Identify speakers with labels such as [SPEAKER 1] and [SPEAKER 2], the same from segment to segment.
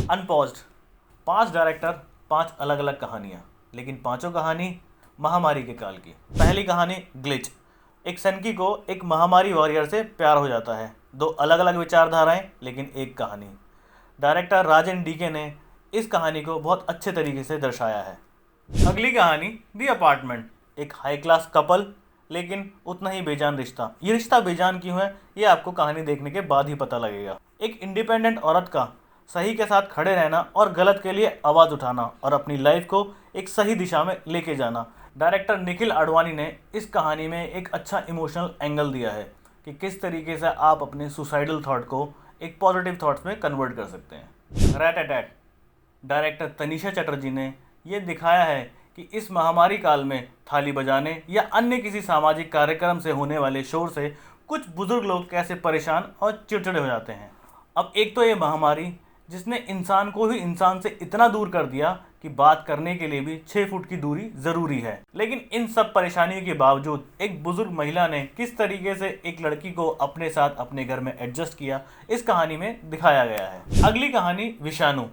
[SPEAKER 1] अनपॉज्ड, 5 director, 5 अलग अलग कहानियाँ, लेकिन पांचों कहानी महामारी के काल की। पहली कहानी ग्लिच। एक सनकी को एक महामारी वॉरियर से प्यार हो जाता है। 2 अलग अलग विचारधाराएं लेकिन एक कहानी। डायरेक्टर राजन डीके ने इस कहानी को बहुत अच्छे तरीके से दर्शाया है। अगली कहानी दी अपार्टमेंट। एक हाई क्लास कपल लेकिन उतना ही बेजान रिश्ता। ये रिश्ता बेजान क्यों है ये आपको कहानी देखने के बाद ही पता लगेगा। एक इंडिपेंडेंट औरत का सही के साथ खड़े रहना और गलत के लिए आवाज़ उठाना और अपनी लाइफ को एक सही दिशा में लेके जाना। डायरेक्टर निखिल आडवाणी ने इस कहानी में एक अच्छा इमोशनल एंगल दिया है कि किस तरीके से आप अपने सुसाइडल थॉट को एक पॉजिटिव थॉट्स में कन्वर्ट कर सकते हैं। Rat attack. Director Tanisha Chatterjee ने यह दिखाया है कि इस महामारी काल में थाली बजाने या अन्य किसी सामाजिक कार्यक्रम से होने वाले शोर से कुछ बुजुर्ग लोग कैसे परेशान और चिड़चिड़े हो जाते हैं। अब एक तो ये महामारी जिसने इंसान को ही इंसान से इतना दूर कर दिया कि बात करने के लिए भी 6 फुट की दूरी ज़रूरी है, लेकिन इन सब परेशानियों के बावजूद एक बुजुर्ग महिला ने किस तरीके से एक लड़की को अपने साथ अपने घर में एडजस्ट किया, इस कहानी में दिखाया गया है। अगली कहानी विषाणु,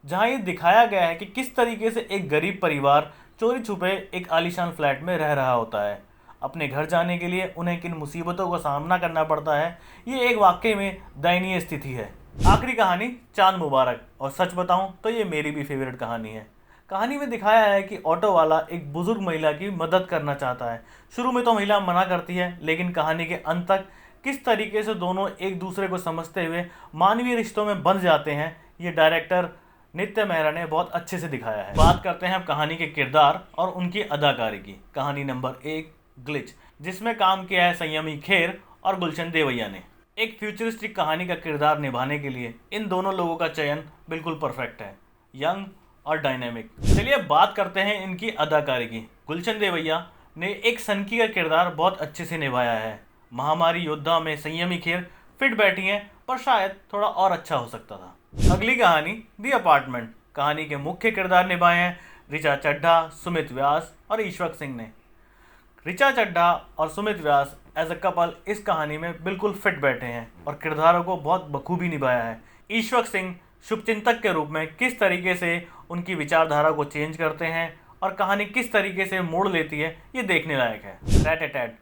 [SPEAKER 1] जहाँ ये दिखाया गया है कि किस तरीके से एक गरीब परिवार चोरी छुपे एक आलीशान फ्लैट में रह रहा होता है। अपने घर जाने के लिए उन्हें किन मुसीबतों का सामना करना पड़ता है, ये एक वाकई में दयनीय स्थिति है। आखिरी कहानी चांद मुबारक, और सच बताऊं तो ये मेरी भी फेवरेट कहानी है। कहानी में दिखाया है कि ऑटो वाला एक बुजुर्ग महिला की मदद करना चाहता है। शुरू में तो महिला मना करती है, लेकिन कहानी के अंत तक किस तरीके से दोनों एक दूसरे को समझते हुए मानवीय रिश्तों में बंध जाते हैं, ये डायरेक्टर नित्य मेहरा ने बहुत अच्छे से दिखाया है। बात करते हैं अब कहानी के किरदार और उनकी अदाकारी की। कहानी नंबर 1 ग्लिच, जिसमें काम किया है संयमी खेर और गुलशन देवैया ने। एक फ्यूचरिस्टिक कहानी का किरदार निभाने के लिए इन दोनों लोगों का चयन बिल्कुल परफेक्ट है, यंग और डायनेमिक। चलिए अब बात करते हैं इनकी अदाकारी की। गुलशन देवैया ने एक सनकी का किरदार बहुत अच्छे से निभाया है। महामारी योद्धा में संयमी खेर फिट बैठी हैं, पर शायद थोड़ा और अच्छा हो सकता था। अगली कहानी दी अपार्टमेंट। कहानी के मुख्य किरदार निभाए हैं ऋचा चड्ढा, सुमित व्यास और ईश्वक सिंह ने। ऋचा चड्ढा और सुमित व्यास एज अ कपल इस कहानी में बिल्कुल फिट बैठे हैं और किरदारों को बहुत बखूबी निभाया है। ईश्वक सिंह शुभचिंतक के रूप में किस तरीके से उनकी विचारधारा को चेंज करते हैं और कहानी किस तरीके से मोड़ लेती है, ये देखने लायक है। Rat attack.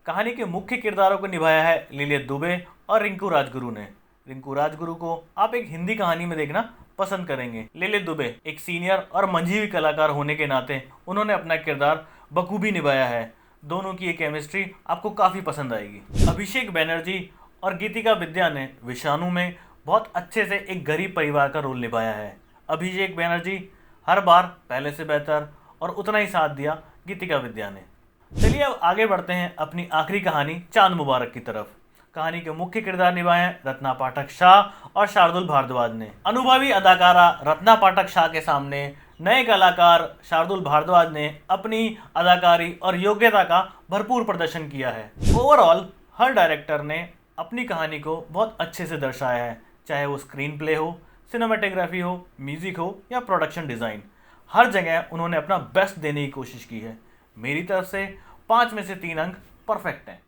[SPEAKER 1] कहानी के मुख्य किरदारों को निभाया है लिलियत दुबे और रिंकू राजगुरु ने। रिंकू राजगुरु को आप एक हिंदी कहानी में देखना पसंद करेंगे। लिलियत दुबे एक सीनियर और मंझी कलाकार होने के नाते उन्होंने अपना किरदार बखूबी निभाया है। दोनों की ये केमिस्ट्री आपको काफ़ी पसंद आएगी। अभिषेक बैनर्जी और गीतिका विद्या ने विषाणु में बहुत अच्छे से एक गरीब परिवार का रोल निभाया है। अभिषेक बैनर्जी हर बार पहले से बेहतर और उतना ही साथ दिया गीतिका विद्या ने। चलिए अब आगे बढ़ते हैं अपनी आखिरी कहानी चांद मुबारक की तरफ। कहानी के मुख्य किरदार निभाए हैं रत्ना पाठक शाह और शार्दुल भारद्वाज ने। अनुभवी अदाकारा रत्ना पाठक शाह के सामने नए कलाकार शार्दुल भारद्वाज ने अपनी अदाकारी और योग्यता का भरपूर प्रदर्शन किया है। ओवरऑल हर डायरेक्टर ने अपनी कहानी को बहुत अच्छे से दर्शाया है, चाहे वो स्क्रीन प्ले हो, सिनेमाटोग्राफी हो, म्यूजिक हो या प्रोडक्शन डिज़ाइन। हर जगह उन्होंने अपना बेस्ट देने की कोशिश की है। मेरी तरफ से 5 में से 3 अंक परफेक्ट हैं।